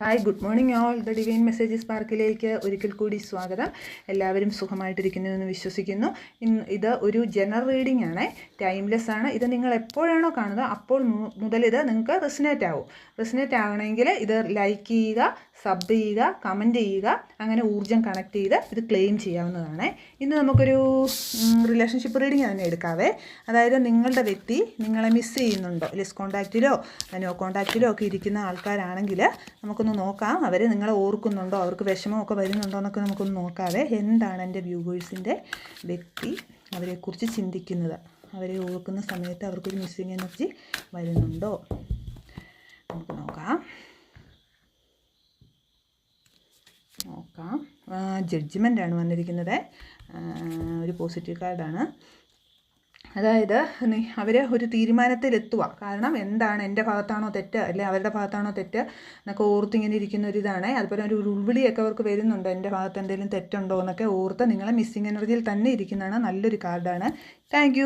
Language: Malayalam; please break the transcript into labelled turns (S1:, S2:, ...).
S1: Hi, good morning all. The divine messages പാർക്കിലേക്ക് ഒരിക്കൽ കൂടി സ്വാഗതം. എല്ലാവരും സുഖമായിട്ടിരിക്കുന്നു എന്ന് വിശ്വസിക്കുന്നു. ഇത് ഒരു ജനറൽ റീഡിംഗ് ആണ്, ടൈംലെസ് ആണ്. ഇത് നിങ്ങൾ എപ്പോഴാണോ കാണുന്നത് അപ്പോൾ മുതൽ ഇത് നിങ്ങൾക്ക് റെസിനേറ്റ് ആവും. റെസിനേറ്റ് ആവണമെങ്കിൽ ഇത് ലൈക്ക് ചെയ്യുക, സബ് ചെയ്യുക, കമൻറ്റ് ചെയ്യുക, അങ്ങനെ ഊർജ്ജം കണക്ട് ചെയ്ത് ഇത് ക്ലെയിം ചെയ്യാവുന്നതാണ്. ഇന്ന് നമുക്കൊരു റിലേഷൻഷിപ്പ് റീഡിംഗ് തന്നെ എടുക്കാവേ. അതായത് നിങ്ങളുടെ വ്യക്തി നിങ്ങളെ മിസ് ചെയ്യുന്നുണ്ടോ, ലെസ് കോൺടാക്റ്റിലോ നോ കോൺടാക്റ്റിലോ ഒക്കെ ഇരിക്കുന്ന ആൾക്കാരാണെങ്കിൽ നമുക്കൊന്ന് നോക്കാം. അവർ നിങ്ങളെ ഓർക്കുന്നുണ്ടോ, അവർക്ക് വിഷമമൊക്കെ വരുന്നുണ്ടോ എന്നൊക്കെ നമുക്കൊന്ന് നോക്കാവേ. എന്താണ് എൻ്റെ വ്യൂവേഴ്സിൻ്റെ വ്യക്തി അവരെക്കുറിച്ച് ചിന്തിക്കുന്നത്, അവരെ ഓർക്കുന്ന സമയത്ത് അവർക്കൊരു മിസ്സിങ് എനർജി വരുന്നുണ്ടോ നമുക്ക് നോക്കാം. ജഡ്ജ്മെൻ്റാണ് വന്നിരിക്കുന്നത്. ഒരു പോസിറ്റീവ് കാർഡാണ്. അതായത് അവർ ഒരു തീരുമാനത്തിലെത്തുക. കാരണം എന്താണ്, എൻ്റെ ഭാഗത്താണോ തെറ്റ് അല്ലെ അവരുടെ ഭാഗത്താണോ തെറ്റ് എന്നൊക്കെ ഓർത്ത് ഇങ്ങനെ ഇരിക്കുന്ന ഒരിതാണ്. അതുപോലെ ഒരു ഉൾവിളിയൊക്കെ അവർക്ക് വരുന്നുണ്ട്, എൻ്റെ ഭാഗത്ത് എന്തെങ്കിലും തെറ്റുണ്ടോ എന്നൊക്കെ ഓർത്ത് നിങ്ങളെ മിസ്സിങ് എനർജിയിൽ തന്നെ ഇരിക്കുന്നതാണ്. നല്ലൊരു കാർഡാണ്. താങ്ക്